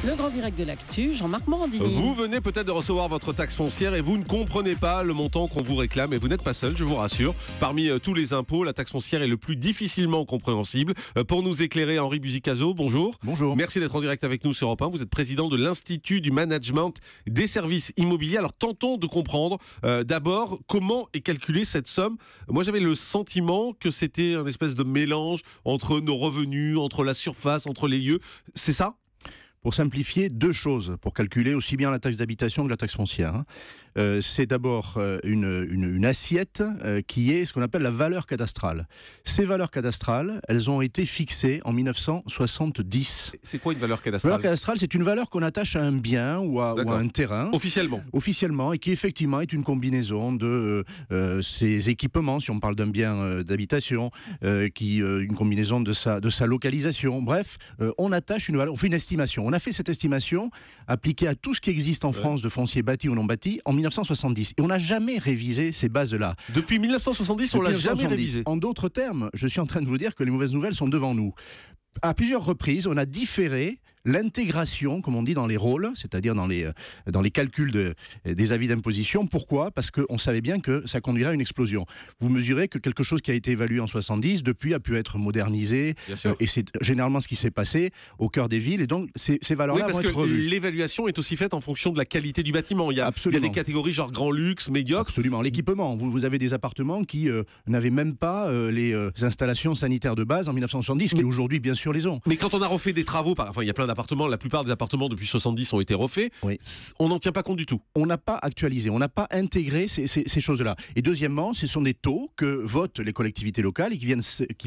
Le grand direct de l'actu, Jean-Marc Morandini. Vous venez peut-être de recevoir votre taxe foncière et vous ne comprenez pas le montant qu'on vous réclame. Et vous n'êtes pas seul, je vous rassure. Parmi tous les impôts, la taxe foncière est le plus difficilement compréhensible. Pour nous éclairer, Henri Buzicazo, bonjour. Bonjour. Merci d'être en direct avec nous sur Europe 1. Vous êtes président de l'Institut du Management des Services Immobiliers. Alors tentons de comprendre d'abord comment est calculée cette somme. Moi j'avais le sentiment que c'était un espèce de mélange entre nos revenus, entre la surface, entre les lieux. C'est ça ? Pour simplifier, deux choses pour calculer aussi bien la taxe d'habitation que la taxe foncière. C'est d'abord une assiette qui est ce qu'on appelle la valeur cadastrale. Ces valeurs cadastrales, elles ont été fixées en 1970. C'est quoi une valeur cadastrale ? Valeur cadastrale, c'est une valeur qu'on attache à un bien ou à un terrain. Officiellement. Officiellement, et qui effectivement est une combinaison de ses équipements, si on parle d'un bien d'habitation, une combinaison de sa localisation. Bref, on attache une valeur, on fait une estimation. On a fait cette estimation appliquée à tout ce qui existe en France de foncier bâti ou non bâti en 1970. Et on n'a jamais révisé ces bases-là. Depuis 1970, on l'a jamais révisé. En d'autres termes, je suis en train de vous dire que les mauvaises nouvelles sont devant nous. À plusieurs reprises, on a différé l'intégration, comme on dit, dans les rôles, c'est-à-dire dans les calculs des avis d'imposition. Pourquoi ? Parce qu'on savait bien que ça conduirait à une explosion. Vous mesurez que quelque chose qui a été évalué en 70, depuis, a pu être modernisé. Et c'est généralement ce qui s'est passé au cœur des villes. Et donc, ces valeurs-là vont être revues. L'évaluation est aussi faite en fonction de la qualité du bâtiment. Il y a des catégories genre grand luxe, médiocre. Absolument. L'équipement. Vous avez des appartements qui n'avaient même pas les installations sanitaires de base en 1970, qui aujourd'hui, bien sûr, les ont. Mais quand on a refait des travaux, il y a plein d'appartements, la plupart des appartements depuis 70 ont été refaits, on n'en tient pas compte du tout. On n'a pas actualisé, on n'a pas intégré ces choses-là. Et deuxièmement, ce sont des taux que votent les collectivités locales et qui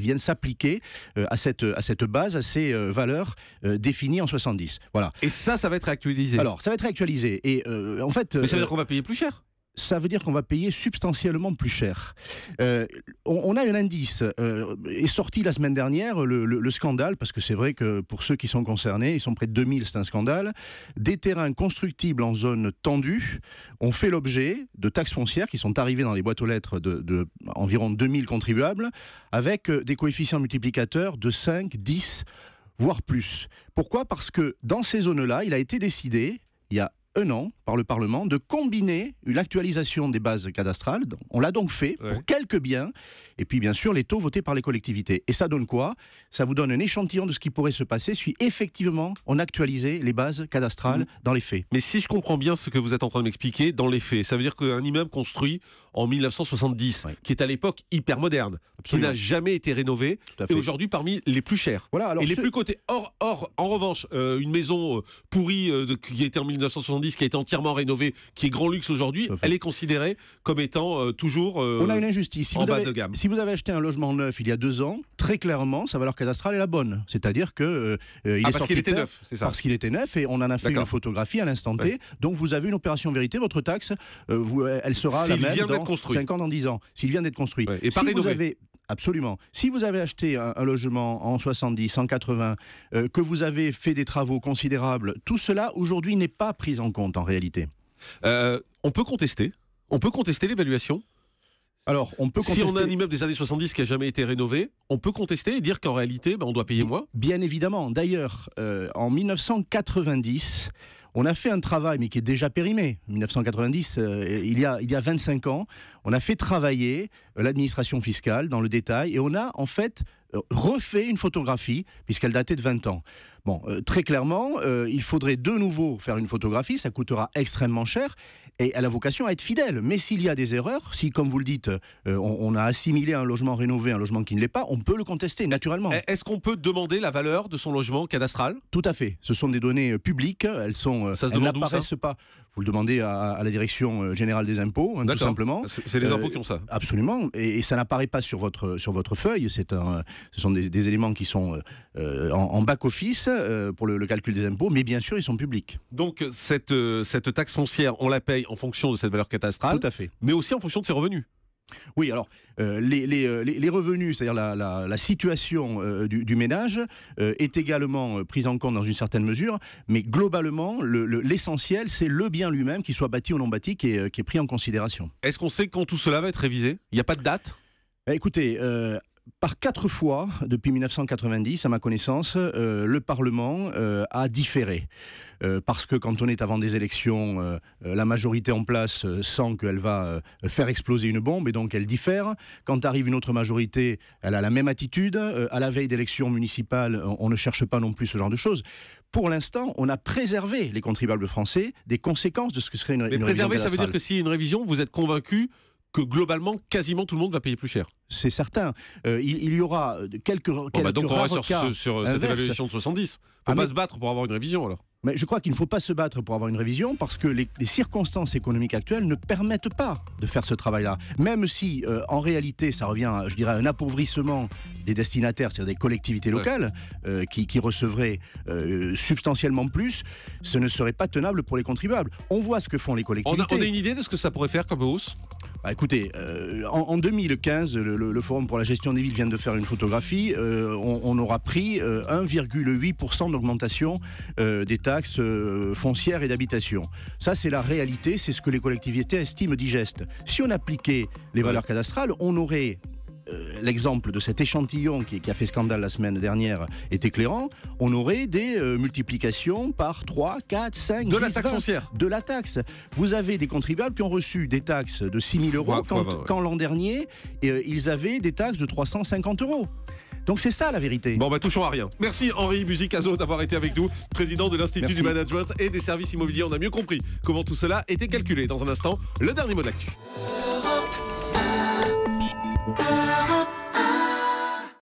viennent s'appliquer à cette base, à ces valeurs définies en 70. Voilà. Et ça va être actualisé. Alors, ça va être actualisé. Et en fait, mais ça veut dire qu'on va payer plus cher ? Ça veut dire qu'on va payer substantiellement plus cher. On a un indice. Est sorti la semaine dernière le scandale, parce que c'est vrai que pour ceux qui sont concernés, ils sont près de 2000, c'est un scandale. Des terrains constructibles en zone tendue ont fait l'objet de taxes foncières qui sont arrivées dans les boîtes aux lettres de environ 2000 contribuables, avec des coefficients multiplicateurs de 5, 10, voire plus. Pourquoi ? Parce que dans ces zones-là, il a été décidé, il y a un an, par le Parlement, de combiner une actualisation des bases cadastrales. On l'a donc fait pour quelques biens, et puis bien sûr les taux votés par les collectivités. Et ça donne quoi ? Ça vous donne un échantillon de ce qui pourrait se passer si effectivement on actualisait les bases cadastrales dans les faits. Mais si je comprends bien ce que vous êtes en train de m'expliquer, dans les faits, ça veut dire qu'un immeuble construit en 1970, qui est à l'époque hyper moderne, qui n'a jamais été rénové, est aujourd'hui parmi les plus chers. Voilà, alors et les plus cotés. Or, en revanche, une maison pourrie qui était en 1970, qui a été entièrement rénovée, qui est grand luxe aujourd'hui, elle est considérée comme étant toujours on a une injustice. bas de gamme. Si vous avez acheté un logement neuf il y a 2 ans, très clairement, sa valeur cadastrale est la bonne. C'est-à-dire que parce qu'il était neuf, c'est ça. Parce qu'il était neuf et on en a fait une photographie à l'instant T. Donc vous avez une opération vérité. Votre taxe, elle sera la même dans 5 ans, dans 10 ans. S'il vient d'être construit. Et pas rénové. Absolument. Si vous avez acheté un logement en 70, en 80, que vous avez fait des travaux considérables, tout cela aujourd'hui n'est pas pris en compte en réalité. On peut contester l'évaluation. Alors, on peut contester. Si on a un immeuble des années 70 qui n'a jamais été rénové, on peut contester et dire qu'en réalité, on doit payer moins ? Bien évidemment. D'ailleurs, en 1990... on a fait un travail, mais qui est déjà périmé. 1990, il y a 25 ans, on a fait travailler l'administration fiscale dans le détail et on a en fait refait une photographie puisqu'elle datait de 20 ans. Bon, très clairement, il faudrait de nouveau faire une photographie, ça coûtera extrêmement cher et elle a vocation à être fidèle. Mais s'il y a des erreurs, si, comme vous le dites, on a assimilé un logement rénové à un logement qui ne l'est pas, on peut le contester, naturellement. Est-ce qu'on peut demander la valeur de son logement cadastral ? Tout à fait. Ce sont des données publiques, elles n'apparaissent pas. Vous le demandez à la direction générale des impôts, tout simplement. C'est les impôts qui ont ça. Absolument, et ça n'apparaît pas sur votre feuille. Ce sont des éléments qui sont en back-office pour le calcul des impôts, mais bien sûr, ils sont publics. Donc, cette taxe foncière, on la paye en fonction de cette valeur cadastrale, tout à fait, mais aussi en fonction de ses revenus. Oui, alors les revenus, c'est-à-dire la situation du ménage est également prise en compte dans une certaine mesure, mais globalement, l'essentiel, c'est le bien lui-même, qu'il soit bâti ou non bâti, qui est pris en considération. Est-ce qu'on sait quand tout cela va être révisé ? Il n'y a pas de date ? Écoutez, Par 4 fois, depuis 1990, à ma connaissance, le Parlement a différé. Parce que quand on est avant des élections, la majorité en place sent qu'elle va faire exploser une bombe et donc elle diffère. Quand arrive une autre majorité, elle a la même attitude. À la veille d'élections municipales, on ne cherche pas non plus ce genre de choses. Pour l'instant, on a préservé les contribuables français des conséquences de ce que serait une révision préserver, ça cadastrale. veut dire que s'il y a une révision, vous êtes convaincu que globalement, quasiment tout le monde va payer plus cher. C'est certain. Il y aura quelques donc on rares reste cas sur cette inverses. évaluation de 70. Il ne faut pas se battre pour avoir une révision alors. Mais je crois qu'il ne faut pas se battre pour avoir une révision parce que les circonstances économiques actuelles ne permettent pas de faire ce travail-là. Même si, en réalité, ça revient, je dirais, à un appauvrissement des destinataires, c'est-à-dire des collectivités locales qui recevraient substantiellement plus, ce ne serait pas tenable pour les contribuables. On voit ce que font les collectivités. On a une idée de ce que ça pourrait faire comme hausse ? Écoutez, en 2015, le Forum pour la gestion des villes vient de faire une photographie. On aura pris 1,8% d'augmentation des taxes foncières et d'habitation. Ça, c'est la réalité, c'est ce que les collectivités estiment digeste. Si on appliquait les valeurs cadastrales, on aurait... l'exemple de cet échantillon qui a fait scandale la semaine dernière est éclairant, on aurait des multiplications par 3, 4, 5, de 10, la taxe 20, foncière. De la taxe. Vous avez des contribuables qui ont reçu des taxes de 6 000 euros quand l'an dernier, ils avaient des taxes de 350 euros. Donc c'est ça la vérité. Bon, touchons à rien. Merci Henri Buzicazo d'avoir été avec nous, président de l'Institut du Management et des Services Immobiliers. On a mieux compris comment tout cela était calculé. Dans un instant, le dernier mot de l'actu.